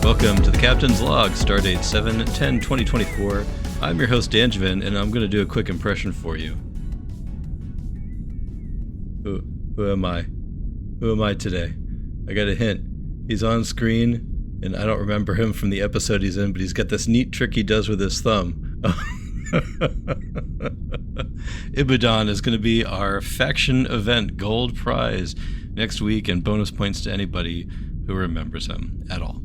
Welcome to the Captain's Log, Stardate 7/10/2024. I'm your host, Danjvin, and I'm going to do a quick impression for you. Who am I? Who am I today? I got a hint. He's on screen, and I don't remember him from the episode he's in, but he's got this neat trick he does with his thumb. Ibudan is going to be our faction event gold prize next week, and bonus points to anybody who remembers him at all.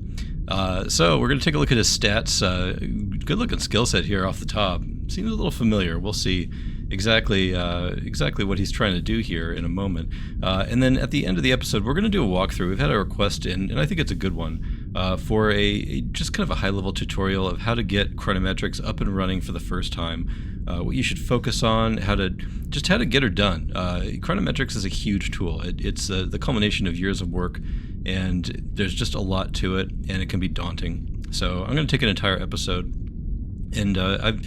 So we're going to take a look at his stats. Good looking skill set here off the top. Seems a little familiar. We'll see exactly what he's trying to do here in a moment. And then at the end of the episode, we're going to do a walkthrough. We've had a request in, and I think it's a good one, for a just kind of a high-level tutorial of how to get Chronometrics up and running for the first time. What you should focus on, how to get her done. Chronometrics is a huge tool. It's the culmination of years of work, and there's just a lot to it, and it can be daunting. So I'm going to take an entire episode, and I've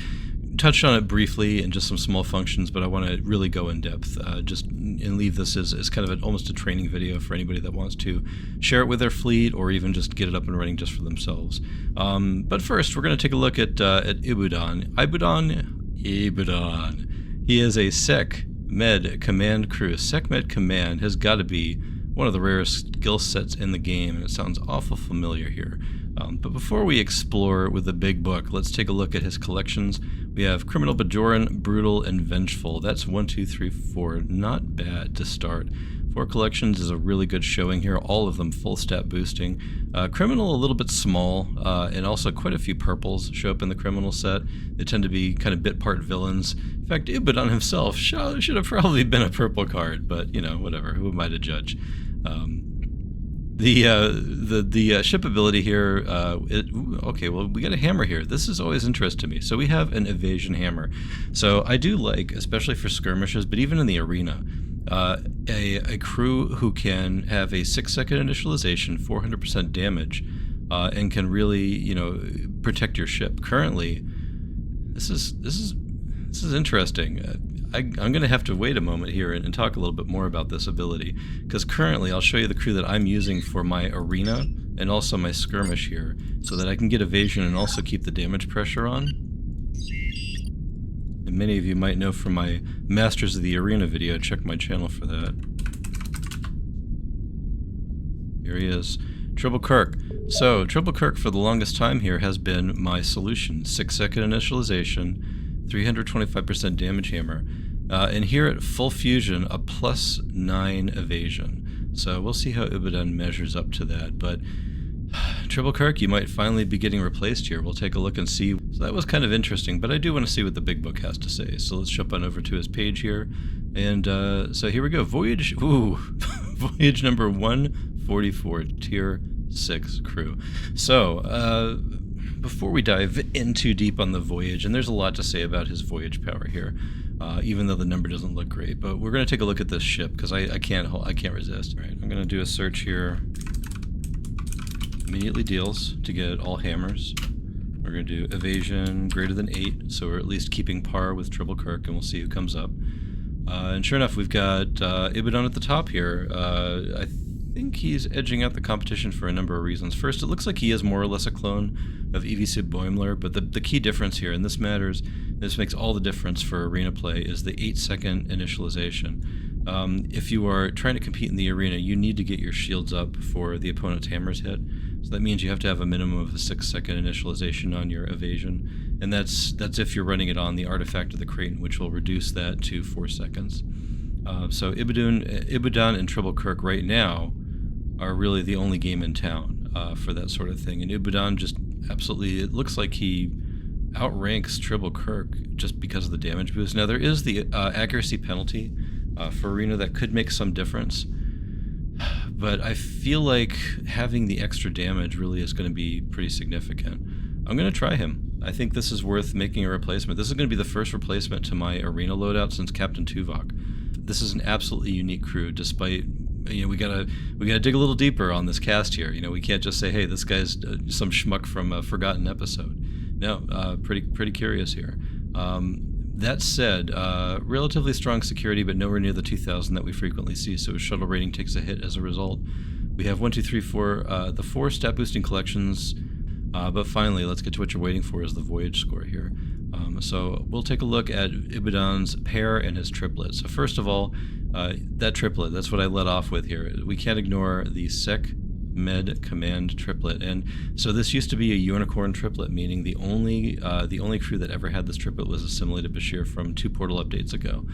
touched on it briefly and just some small functions, but I want to really go in depth and leave this as kind of almost a training video for anybody that wants to share it with their fleet or even just get it up and running just for themselves. But first, we're going to take a look at Ibudan. Ibudan. He is a Sec Med Command crew. Sec Med Command has got to be one of the rarest skill sets in the game, and it sounds awful familiar here. But before we explore with the big book, let's take a look at his collections. We have Criminal, Bajoran, Brutal, and Vengeful. That's 1, 2, 3, 4. Not bad to start. 4 collections is a really good showing here, all of them full stat boosting. Criminal a little bit small, and also quite a few purples show up in the Criminal set. They tend to be kind of bit part villains. In fact, Ibudan himself should have probably been a purple card, but you know, whatever, who am I to judge? The ship ability here, okay, well, we got a hammer here. This is always interest to me. So we have an evasion hammer. So I do like, especially for skirmishes, but even in the arena, a crew who can have a 6-second initialization, 400% damage, and can really, you know, protect your ship. Currently, this is interesting. I'm going to have to wait a moment here and talk a little bit more about this ability, because currently I'll show you the crew that I'm using for my arena and also my skirmish here, so that I can get evasion and also keep the damage pressure on. And many of you might know from my Masters of the Arena video, check my channel for that. Here he is. Triple Kirk. So, Triple Kirk for the longest time here has been my solution. 6-second initialization, 325% damage hammer, and here at full fusion, a +9 evasion. So we'll see how Ibudan measures up to that, but Triple Kirk, you might finally be getting replaced here. We'll take a look and see. So that was kind of interesting, but I do want to see what the big book has to say. So let's jump on over to his page here, and so here we go. Voyage, voyage number 144, Tier 6 crew. So, before we dive in too deep on the voyage, and there's a lot to say about his voyage power here, even though the number doesn't look great, but we're going to take a look at this ship because I can't resist. All right, I'm going to do a search here. Immediately deals to get all hammers. We're going to do evasion greater than 8, so we're at least keeping par with Triple Kirk, and we'll see who comes up. And sure enough, we've got Ibudan at the top here. I think he's edging out the competition for a number of reasons. First, it looks like he is more or less a clone of EVC Boimler, but the key difference here, and this matters, this makes all the difference for arena play, is the 8-second initialization. If you are trying to compete in the arena, you need to get your shields up before the opponent's hammers hit. So that means you have to have a minimum of a 6-second initialization on your evasion, and that's if you're running it on the Artifact of the Kraton, which will reduce that to 4 seconds. So Ibudan and Triple Kirk right now are really the only game in town for that sort of thing. And Ibudan just absolutely, it looks like he outranks Triple Kirk just because of the damage boost. Now there is the accuracy penalty for arena that could make some difference, but I feel like having the extra damage really is going to be pretty significant. I'm going to try him. I think this is worth making a replacement. This is going to be the first replacement to my arena loadout since Captain Tuvok. This is an absolutely unique crew, despite, you know, we gotta dig a little deeper on this cast here. You know, we can't just say, hey, this guy's some schmuck from a forgotten episode. No, pretty curious here. That said, relatively strong security, but nowhere near the 2,000 that we frequently see, so his shuttle rating takes a hit as a result. We have 1, 2, 3, 4, the 4 stat boosting collections, but finally, let's get to what you're waiting for, is the voyage score here. So we'll take a look at Ibudan's pair and his triplet. So first of all, that triplet, that's what I led off with here. We can't ignore the Sec Med Command triplet, and so this used to be a unicorn triplet, meaning the only crew that ever had this triplet was assimilated Bashir from 2 portal updates ago.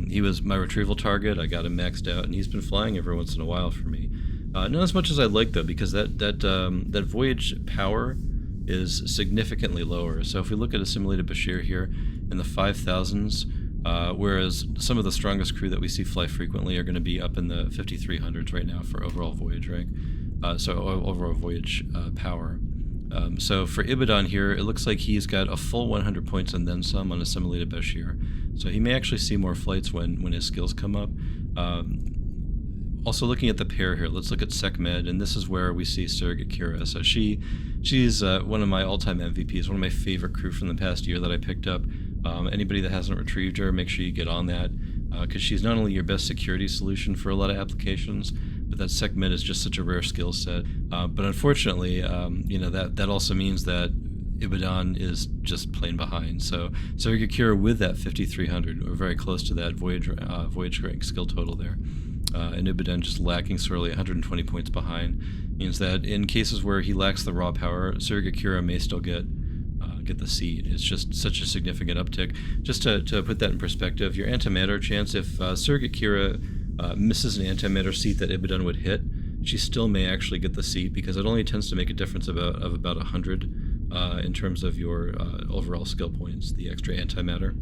He was my retrieval target. I got him maxed out, and he's been flying every once in a while for me. Not as much as I'd like, though, because that voyage power is significantly lower. So if we look at assimilated Bashir here in the 5,000s, whereas some of the strongest crew that we see fly frequently are going to be up in the 5,300s right now for overall voyage rank, so overall voyage power. So for Ibudan here, it looks like he's got a full 100 points and then some on assimilated Bashir. So he may actually see more flights when his skills come up. Also looking at the pair here, let's look at SecMed, and this is where we see Surrogate Kira. So she's one of my all-time MVPs, one of my favorite crew from the past year that I picked up. Anybody that hasn't retrieved her, make sure you get on that, because she's not only your best security solution for a lot of applications, but that SecMed is just such a rare skill set. But unfortunately, that also means that Ibudan is just plain behind. So Surrogate Kira with that 5,300, or very close to that voyage rank skill total there. And Ibudan just lacking sorely 120 points behind, means that in cases where he lacks the raw power, Surrogate Kira may still get the seed. It's just such a significant uptick. Just to put that in perspective, your antimatter chance, if Surrogate Kira misses an antimatter seat that Ibudan would hit, she still may actually get the seat, because it only tends to make a difference of about 100 in terms of your overall skill points, the extra antimatter.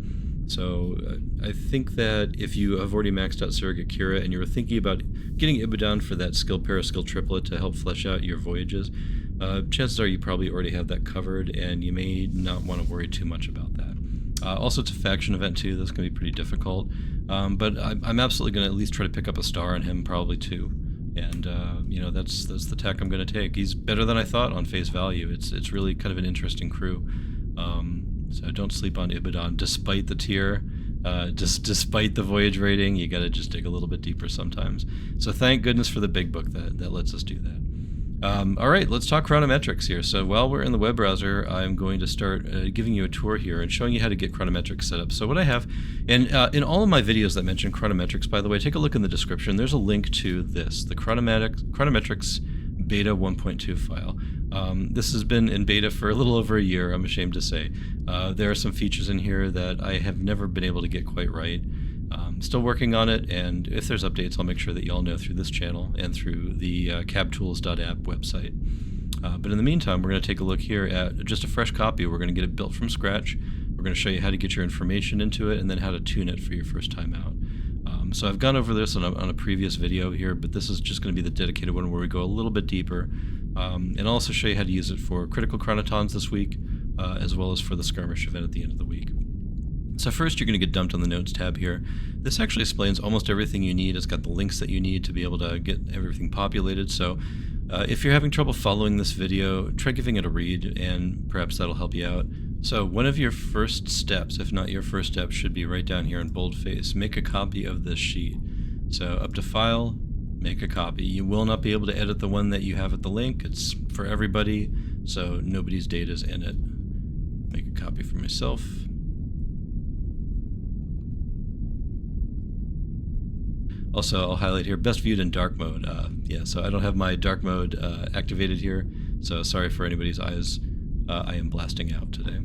So I think that if you have already maxed out Surrogate Kira and you were thinking about getting Ibudan for that skill pair, skill triplet to help flesh out your voyages, chances are you probably already have that covered, and you may not want to worry too much about that. Also, it's a faction event too. That's going to be pretty difficult, but I'm absolutely going to at least try to pick up a star on him, probably 2. And that's the tack I'm going to take. He's better than I thought on face value. It's really kind of an interesting crew. So don't sleep on Ibudan, despite the tier, despite the voyage rating. You got to just dig a little bit deeper sometimes. So thank goodness for the big book that lets us do that. All right, let's talk Chronometrics here. So while we're in the web browser, I'm going to start giving you a tour here and showing you how to get Chronometrics set up. So what I have, and in all of my videos that mention Chronometrics, by the way, take a look in the description. There's a link to this, the Chronometrics beta 1.2 file. This has been in beta for a little over a year, I'm ashamed to say. There are some features in here that I have never been able to get quite right. Still working on it, and if there's updates, I'll make sure that you all know through this channel and through the cabtools.app website. But in the meantime, we're going to take a look here at just a fresh copy. We're going to get it built from scratch. We're going to show you how to get your information into it, and then how to tune it for your first time out. So I've gone over this on a previous video here, but this is just going to be the dedicated one where we go a little bit deeper. And I'll also show you how to use it for Critical Chronitons this week, as well as for the Skirmish event at the end of the week. So first, you're going to get dumped on the Notes tab here. This actually explains almost everything you need. It's got the links that you need to be able to get everything populated. So if you're having trouble following this video, try giving it a read, and perhaps that'll help you out. So one of your first steps, if not your first step, should be right down here in boldface. Make a copy of this sheet. So up to File, make a copy. You will not be able to edit the one that you have at the link. It's for everybody, so nobody's data is in it. Make a copy for myself. Also, I'll highlight here, best viewed in dark mode. Yeah, so I don't have my dark mode activated here, so sorry for anybody's eyes. I am blasting out today.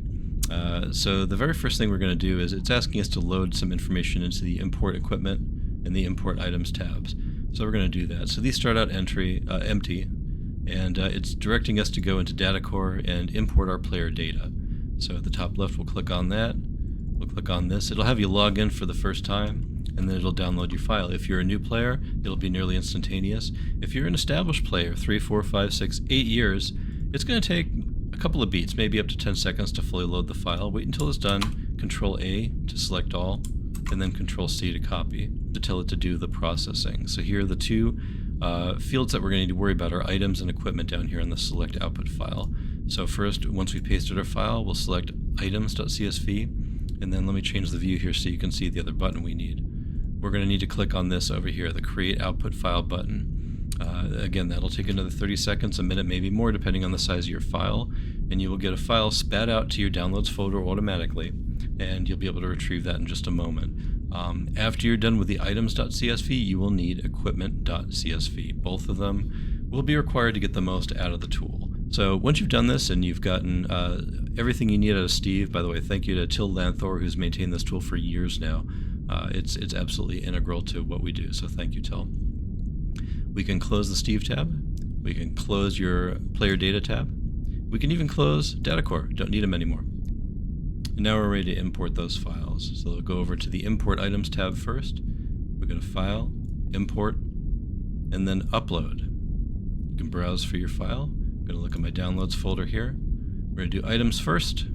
So the very first thing we're going to do is it's asking us to load some information into the Import Equipment and the Import Items tabs. So we're going to do that. So these start out empty, and it's directing us to go into Datacore and import our player data. So at the top left, we'll click on that. We'll click on this. It'll have you log in for the first time, and then it'll download your file. If you're a new player, it'll be nearly instantaneous. If you're an established player, 3, 4, 5, 6, 8 years, it's going to take a couple of beats, maybe up to 10 seconds to fully load the file. Wait until it's done, Control A to select all, and then Control C to copy, to tell it to do the processing. So here are the two fields that we're going to need to worry about, are items and equipment down here in the select output file. So first, once we've pasted our file, we'll select items.csv, and then let me change the view here so you can see the other button we need. We're going to need to click on this over here, the Create Output File button. Again, that'll take another 30 seconds, a minute, maybe more, depending on the size of your file, and you will get a file spat out to your downloads folder automatically, and you'll be able to retrieve that in just a moment. After you're done with the items.csv, you will need equipment.csv. Both of them will be required to get the most out of the tool. So once you've done this and you've gotten everything you need out of STTEVE, by the way, thank you to Till Lanthor, who's maintained this tool for years now. It's absolutely integral to what we do, so thank you, Till. We can close the STTEVE tab. We can close your player data tab. We can even close Datacore. Don't need them anymore. And now we're ready to import those files. So we'll go over to the Import Items tab first. We're going to File, Import, and then Upload. You can browse for your file. I'm going to look at my Downloads folder here. We're going to do Items first.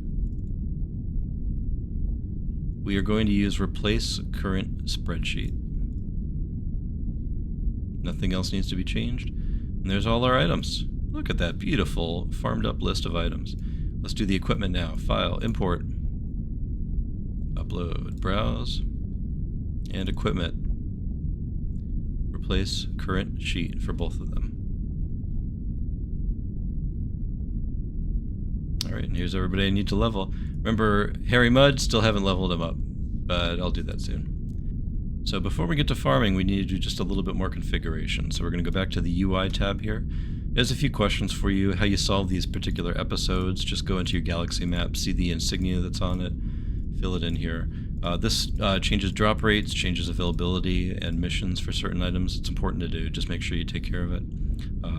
We are going to use Replace Current Spreadsheet. Nothing else needs to be changed. And there's all our items. Look at that beautiful farmed up list of items. Let's do the equipment now. File, Import, Upload, Browse, and Equipment. Replace current sheet for both of them. Alright, and here's everybody I need to level. Remember, Harry Mudd, still haven't leveled him up, but I'll do that soon. So before we get to farming, we need to do just a little bit more configuration. So we're going to go back to the UI tab here. There's a few questions for you, how you solve these particular episodes. Just go into your galaxy map, see the insignia that's on it, fill it in here. This changes drop rates, changes availability, and missions for certain items. It's important to do. Just make sure you take care of it.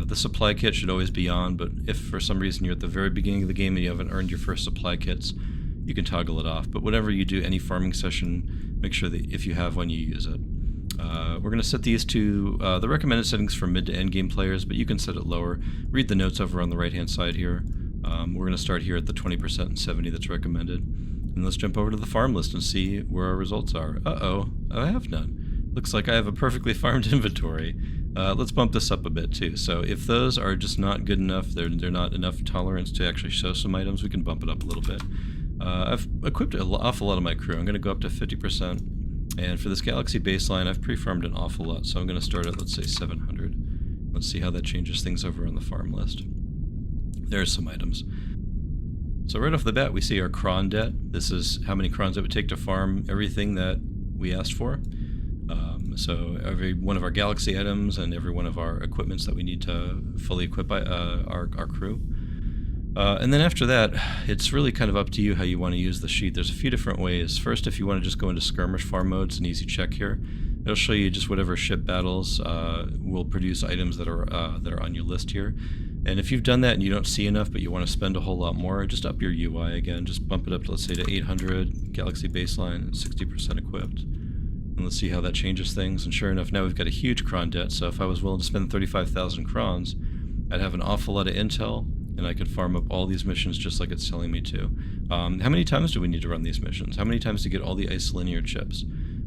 The supply kit should always be on, but if for some reason you're at the very beginning of the game and you haven't earned your first supply kits, you can toggle it off. But whenever you do any farming session, make sure that if you have one, you use it. We're going to set these to the recommended settings for mid to end game players, but you can set it lower. Read the notes over on the right hand side here. We're going to start here at the 20% and 70% that's recommended. And let's jump over to the farm list and see where our results are. Uh-oh, I have none. Looks like I have a perfectly farmed inventory. Let's bump this up a bit too. So if those are just not good enough, they're not enough tolerance to actually show some items, we can bump it up a little bit. I've equipped an awful lot of my crew. I'm going to go up to 50%. And for this Galaxy baseline, I've pre-farmed an awful lot. So I'm going to start at, let's say, 700. Let's see how that changes things over on the farm list. There's some items. So right off the bat, we see our cron debt. This is how many crons it would take to farm everything that we asked for. So every one of our Galaxy items and every one of our equipments that we need to fully equip our crew. And then after that, it's really kind of up to you how you want to use the sheet. There's a few different ways. First, if you want to just go into skirmish farm mode, it's an easy check here. It'll show you just whatever ship battles will produce items that are on your list here. And if you've done that and you don't see enough, but you want to spend a whole lot more, just up your UI again. Just bump it up to, let's say, to 800, Galaxy baseline, 60% equipped. And let's see how that changes things. And sure enough, now we've got a huge cron debt. So if I was willing to spend 35,000 crons, I'd have an awful lot of intel, and I could farm up all these missions just like it's telling me to. How many times do we need to run these missions? How many times to get all the isolinear chips?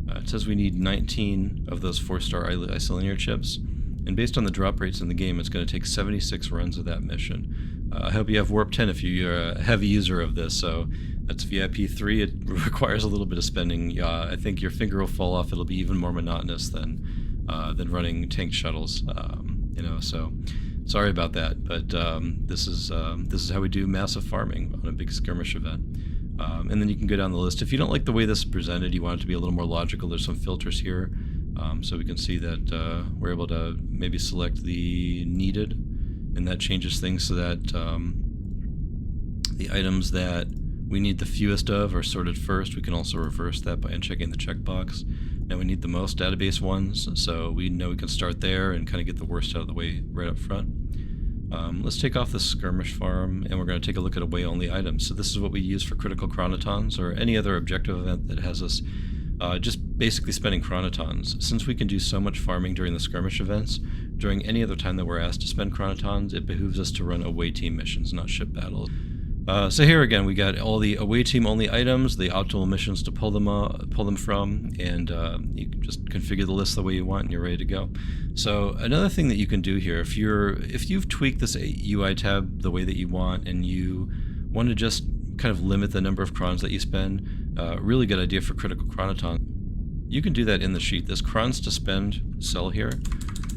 It says we need 19 of those 4-star isolinear chips. And based on the drop rates in the game, it's going to take 76 runs of that mission. I hope you have Warp 10 if you're a heavy user of this. So that's VIP 3. It requires a little bit of spending. I think your finger will fall off. It'll be even more monotonous than running tank shuttles. So sorry about that. But this is how we do massive farming on a big skirmish event. And then you can go down the list. If you don't like the way this is presented, you want it to be a little more logical, there's some filters here. So we can see that we're able to maybe select the needed, and that changes things so that the items that we need the fewest of are sorted first. We can also reverse that by unchecking the checkbox. Now we need the most database ones, so we know we can start there and kind of get the worst out of the way right up front. Let's take off the skirmish farm, and we're going to take a look at away-only items. So this is what we use for Critical Chronitons or any other objective event that has us just basically spending chronitons. Since we can do so much farming during the skirmish events, during any other time that we're asked to spend chronitons, it behooves us to run away team missions, not ship battles. So here again, we got all the away team only items, the optimal missions to pull them from, and you can just configure the list the way you want, and you're ready to go. So another thing that you can do here, if you've tweaked this UI tab the way that you want, and you want to just kind of limit the number of crons that you spend, really good idea for Critical Chronoton. You can do that in the sheet. This crons to spend cell here,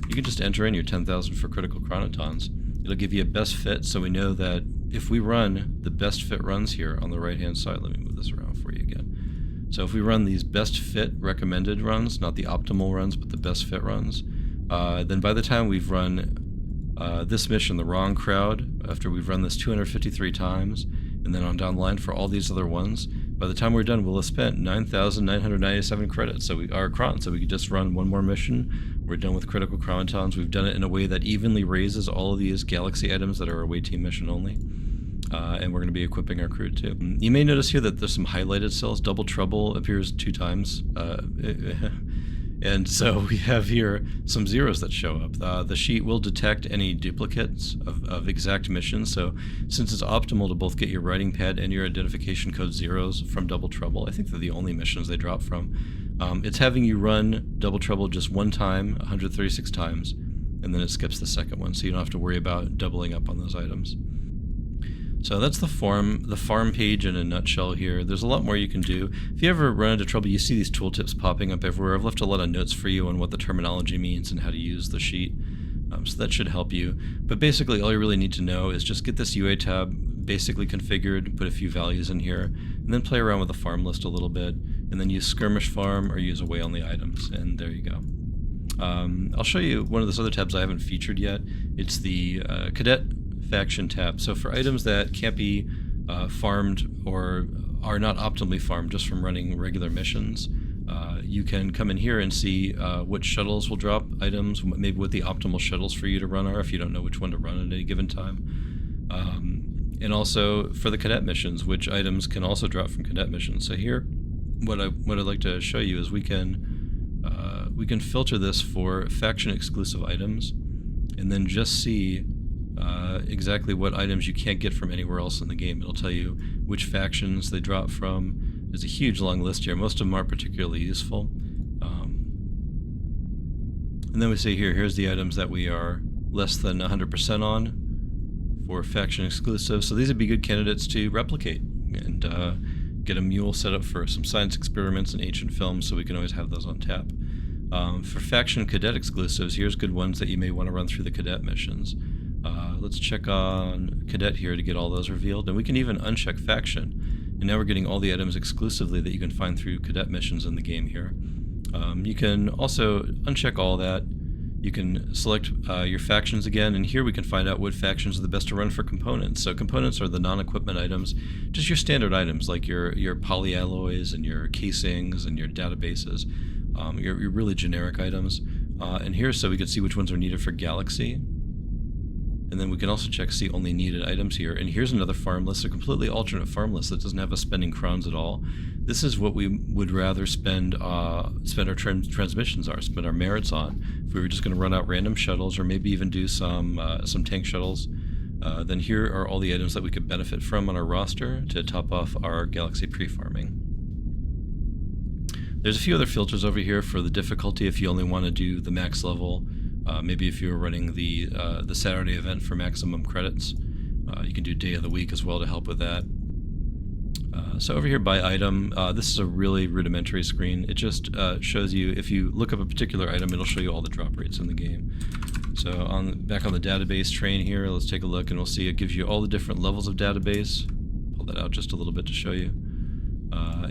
you can just enter in your 10,000 for Critical Chronitons. It'll give you a best fit, so we know that if we run the best fit runs here on the right-hand side, let me move this around for you again. So if we run these best fit recommended runs, not the optimal runs, but the best fit runs, then by the time we've run this mission, the wrong crowd, after we've run this 253 times, and then on down the line for all these other ones, by the time we're done, we'll have spent 9,997 credits. So we are cron, so we could just run one more mission. We're done with Critical Chronitons. We've done it in a way that evenly raises all of these galaxy items that are away team mission only. And we're going to be equipping our crew too. You may notice here that there's some highlighted cells. Double Trouble appears 2 times. And so we have here some zeros that show up. The sheet will detect any duplicates of exact missions. So since it's optimal to both get your writing pad and your identification code zeros from Double Trouble, I think they're the only missions they drop from. It's having you run Double Trouble just one time, 136 times, and then it skips the second one, so you don't have to worry about doubling up on those items. So that's the farm page in a nutshell here. There's a lot more you can do. If you ever run into trouble, you see these tooltips popping up everywhere. I've left a lot of notes for you on what the terminology means and how to use the sheet. So that should help you. But basically all you really need to know is just get this UA tab basically configured, put a few values in here, and then play around with the farm list a little bit, and then use Skirmish Farm or use away only items, and there you go. I'll show you one of those other tabs I haven't featured yet. It's the Cadet Faction tab. So for items that can't be farmed or are not optimally farmed just from running regular missions, you can come in here and see which shuttles will drop items, maybe what the optimal shuttles for you to run are if you don't know which one to run at any given time. And also for the cadet missions, which items can also drop from cadet missions. So here, what I'd like to show you is we can filter this for faction exclusive items, and then just see exactly what items you can't get from anywhere else in the game. It'll tell you which factions they drop from. There's a huge long list here. Most of them aren't particularly useful. And then we say here's the items that we are less than 100% on for faction exclusive. So these would be good candidates to replicate and get a mule set up for some science experiments and ancient films, so we can always have those on tap. For faction cadet exclusives, here's good ones that you may want to run through the cadet missions. Let's check on cadet here to get all those revealed, and we can even uncheck faction. And now we're getting all the items exclusively that you can find through cadet missions in the game here. You can also uncheck all that. You can select your factions again, and here we can find out what factions are the best to run for components. So components are the non-equipment items, just your standard items like your polyalloys and your casings and your databases, your really generic items. And here, so we can see which ones are needed for Galaxy. And then we can also check see only needed items here. And here's another farm list, a completely alternate farm list that doesn't have us spending crowns at all. This is what we would rather spend our transmissions on, spend our merits on. If we were just going to run out random shuttles or maybe even do some tank shuttles, then here are all the items that we could benefit from on our roster to top off our Galaxy pre-farming. There's a few other filters over here for the difficulty if you only want to do the max level. Maybe if you were running the Saturday event for maximum credits, you can do day of the week as well to help with that. So over here by item, this is a really rudimentary screen. It just shows you, if you look up a particular item, it'll show you all the drop rates in the game. So back on the database train here, let's take a look and we'll see it gives you all the different levels of database. Pull that out just a little bit to show you.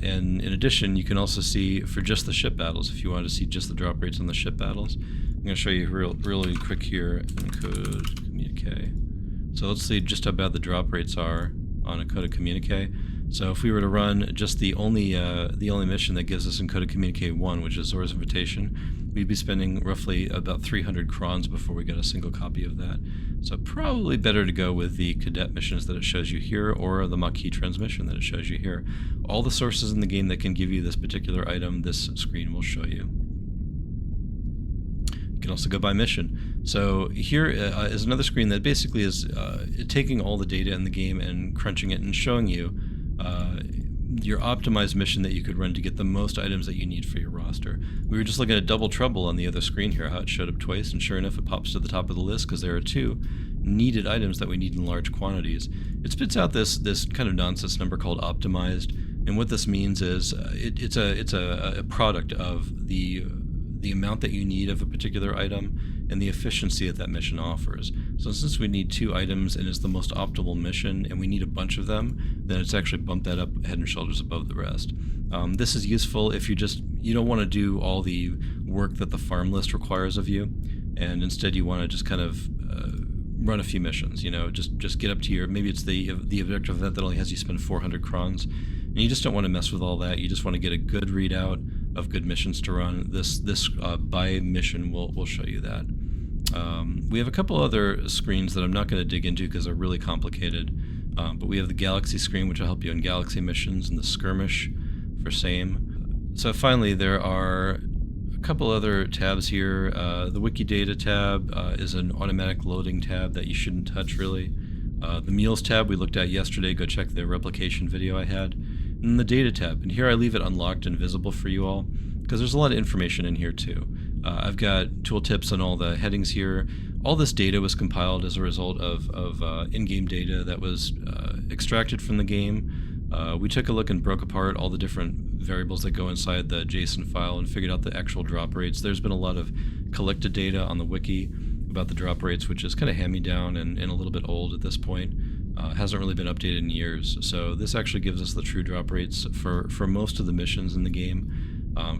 And in addition, you can also see for just the ship battles, if you want to see just the drop rates on the ship battles. I'm going to show you really quick here in Code Communique. So let's see just how bad the drop rates are on Encoded Communique. So if we were to run just the only mission that gives us Encoded Communique 1, which is Zora's Invitation, we'd be spending roughly about 300 crons before we get a single copy of that. So probably better to go with the cadet missions that it shows you here, or the Maquis transmission that it shows you here. All the sources in the game that can give you this particular item, this screen will show you. You can also go by mission. So here is another screen that basically is taking all the data in the game and crunching it and showing you your optimized mission that you could run to get the most items that you need for your roster. We were just looking at Double Trouble on the other screen here, how it showed up twice, and sure enough it pops to the top of the list because there are 2 needed items that we need in large quantities. It spits out this kind of nonsense number called optimized, and what this means is it's a product of the amount that you need of a particular item and the efficiency that that mission offers. So since we need 2 items and it's the most optimal mission and we need a bunch of them, then it's actually bumped that up head and shoulders above the rest. This is useful if you don't want to do all the work that the farm list requires of you, and instead you want to just kind of run a few missions. Just get up to your, maybe it's the objective event that only has you spend 400 crons, and you just don't want to mess with all that. You just want to get a good readout of good missions to run. This by mission will show you that. We have a couple other screens that I'm not going to dig into because they're really complicated, but we have the Galaxy screen, which will help you in Galaxy missions, and the Skirmish for same. So finally, there are a couple other tabs here. The Wikidata tab is an automatic loading tab that you shouldn't touch really. The Meals tab we looked at yesterday, go check the replication video I had. And the Data tab, and here I leave it unlocked and visible for you all, because there's a lot of information in here too. I've got tooltips on all the headings here. All this data was compiled as a result of in-game data that was extracted from the game. We took a look and broke apart all the different variables that go inside the JSON file and figured out the actual drop rates. There's been a lot of collected data on the wiki about the drop rates, which is kind of hand-me-down and a little bit old at this point. Hasn't really been updated in years. So this actually gives us the true drop rates for most of the missions in the game.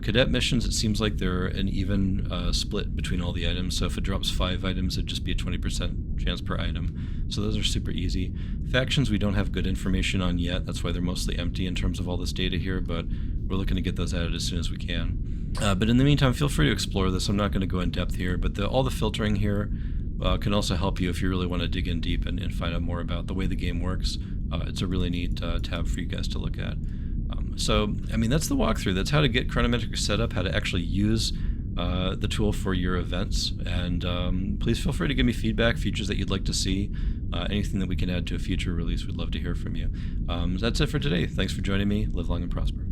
Cadet missions, it seems like they're an even split between all the items. So if it drops 5 items, it'd just be a 20% chance per item. So those are super easy. Factions we don't have good information on yet. That's why they're mostly empty in terms of all this data here, but we're looking to get those added as soon as we can. But in the meantime, feel free to explore this. I'm not going to go in depth here, but all the filtering here can also help you if you really want to dig in deep and find out more about the way the game works. It's a really neat tab for you guys to look at. So, I mean, that's the walkthrough. That's how to get Chronometrics set up, how to actually use the tool for your events. And please feel free to give me feedback, features that you'd like to see, anything that we can add to a future release. We'd love to hear from you. That's it for today. Thanks for joining me. Live long and prosper.